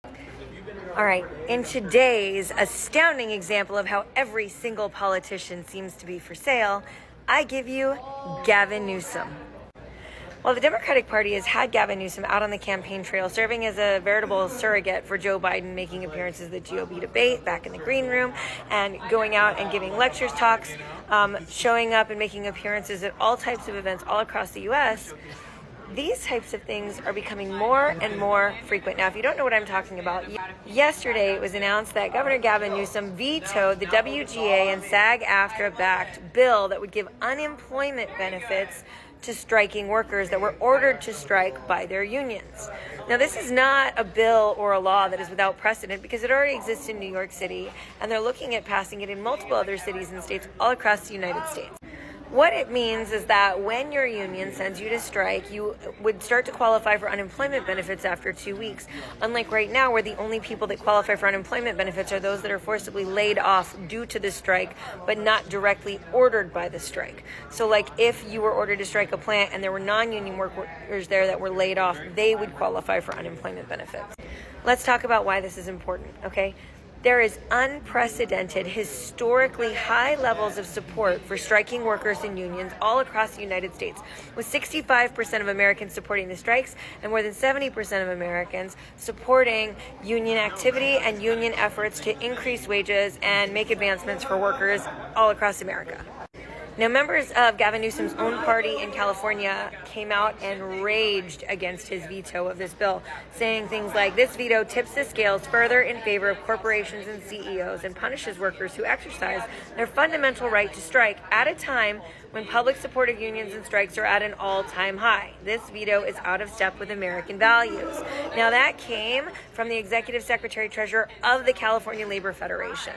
All right, in today's astounding example of how every single politician seems to be for sale, I give you Gavin Newsom. Well, the Democratic Party has had Gavin Newsom out on the campaign trail, serving as a veritable surrogate for Joe Biden, making appearances at the GOP debate back in the green room and going out and giving lectures, talks, showing up and making appearances at all types of events all across the U.S. These types of things are becoming more and more frequent. Now, if you don't know what I'm talking about, yesterday it was announced that Governor Gavin Newsom vetoed the WGA and SAG-AFTRA-backed bill that would give unemployment benefits to striking workers that were ordered to strike by their unions. Now, this is not a bill or a law that is without precedent because it already exists in New York City, and they're looking at passing it in multiple other cities and states all across the United States. What it means is that when your union sends you to strike, you would start to qualify for unemployment benefits after 2 weeks. Unlike right now, where the only people that qualify for unemployment benefits are those that are forcibly laid off due to the strike, but not directly ordered by the strike. So like if you were ordered to strike a plant and there were non-union workers there that were laid off, they would qualify for unemployment benefits. Let's talk about why this is important, okay? There is unprecedented, historically high levels of support for striking workers and unions all across the United States, with 65% of Americans supporting the strikes and more than 70% of Americans supporting union activity and union efforts to increase wages and make advancements for workers all across America. Now, members of Gavin Newsom's own party in California came out and raged against his veto of this bill, saying things like, "This veto tips the scales further in favor of corporations and CEOs and punishes workers who exercise their fundamental right to strike at a time when public support of unions and strikes are at an all-time high. This veto is out of step with American values." Now, that came from the Executive Secretary-Treasurer of the California Labor Federation.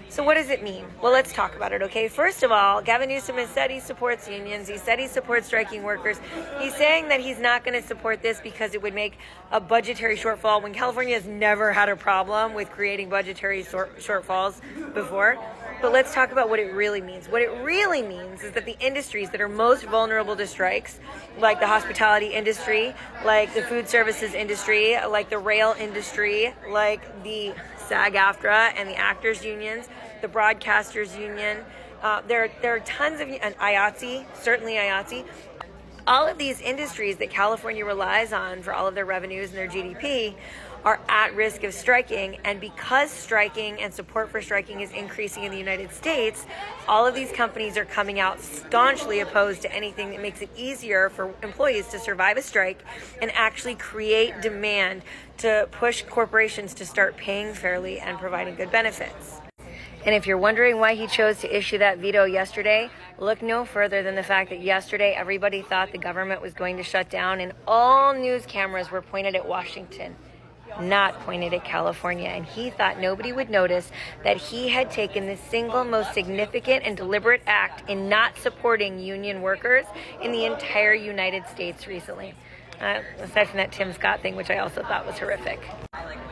So what does it mean? Well, let's talk about it, okay? First of all, Gavin Newsom has said he supports unions. He said he supports striking workers. He's saying that he's not going to support this because it would make a budgetary shortfall when California has never had a problem with creating budgetary shortfalls before. But let's talk about what it really means. What it really means is that the industries that are most vulnerable to strikes, like the hospitality industry, like the food services industry, like the rail industry, like the SAG-AFTRA and the actors unions, the broadcasters union, there are tons of, and IATSE, certainly IATSE, all of these industries that California relies on for all of their revenues and their GDP are at risk of striking. And because striking and support for striking is increasing in the United States, all of these companies are coming out staunchly opposed to anything that makes it easier for employees to survive a strike and actually create demand to push corporations to start paying fairly and providing good benefits. And if you're wondering why he chose to issue that veto yesterday, look no further than the fact that yesterday everybody thought the government was going to shut down and all news cameras were pointed at Washington, not pointed at California. And he thought nobody would notice that he had taken the single most significant and deliberate act in not supporting union workers in the entire United States recently. Aside from that Tim Scott thing, which I also thought was horrific.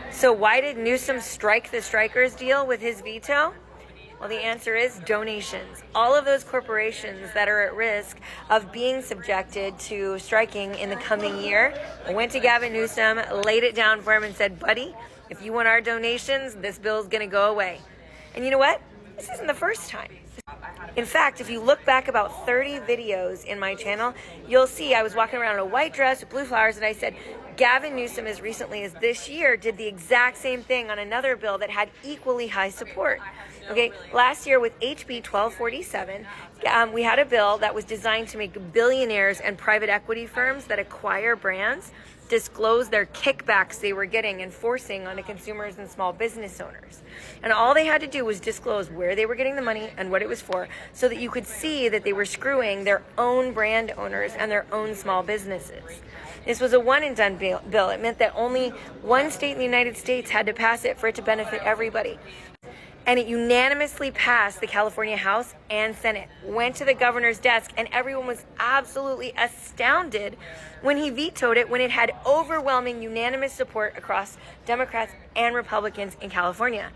So why did Newsom strike the strikers deal with his veto? Well, the answer is donations. All of those corporations that are at risk of being subjected to striking in the coming year went to Gavin Newsom, laid it down for him and said, "Buddy, if you want our donations, this bill's going to go away." And you know what? This isn't the first time. In fact, if you look back about 30 videos in my channel, you'll see I was walking around in a white dress with blue flowers and I said, Gavin Newsom as recently as this year did the exact same thing on another bill that had equally high support. Okay, last year with HB 1247, we had a bill that was designed to make billionaires and private equity firms that acquire brands disclose their kickbacks they were getting and forcing onto consumers and small business owners. And all they had to do was disclose where they were getting the money and what it was for, so that you could see that they were screwing their own brand owners and their own small businesses. This was a one-and-done bill. It meant that only one state in the United States had to pass it for it to benefit everybody. And it unanimously passed the California House and Senate, went to the governor's desk, and everyone was absolutely astounded when he vetoed it, when it had overwhelming unanimous support across Democrats and Republicans in California.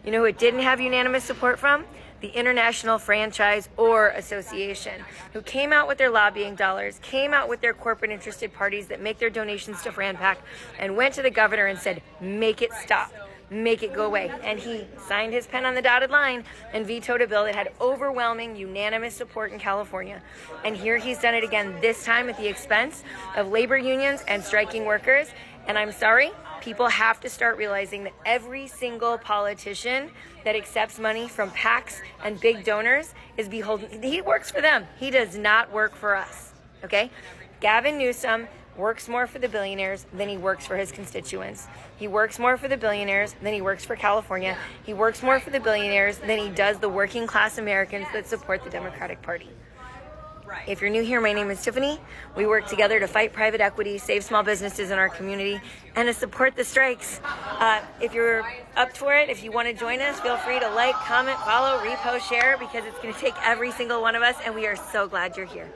You know who it didn't have unanimous support from? the International Franchise or Association, who came out with their lobbying dollars, came out with their corporate interested parties that make their donations to FranPac, and went to the governor and said, make it stop. Make it go away. And he signed his pen on the dotted line and vetoed a bill that had overwhelming, unanimous support in California. And here he's done it again, this time at the expense of labor unions and striking workers. And I'm sorry, people have to start realizing that every single politician that accepts money from PACs and big donors is beholden. He works for them. He does not work for us. Okay? Gavin Newsom works more for the billionaires than he works for his constituents. He works more for the billionaires than he works for California. He works more for the billionaires than he does the working class Americans that support the Democratic Party. If you're new here, my name is Tiffany. We work together to fight private equity, save small businesses in our community, and to support the strikes. If you're up for it, if you want to join us, feel free to like, comment, follow, repost, share, because it's going to take every single one of us, and we are so glad you're here.